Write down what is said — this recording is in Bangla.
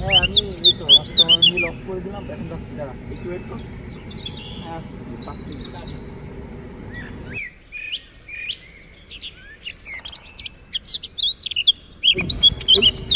হ্যাঁ আমি এই তো তোমার মিল অফ করে দিলাম, এখন যাচ্ছি, দাঁড়া একটু ওয়েট কর। হ্যাঁ আসছি 5 মিনিট। এই, এই,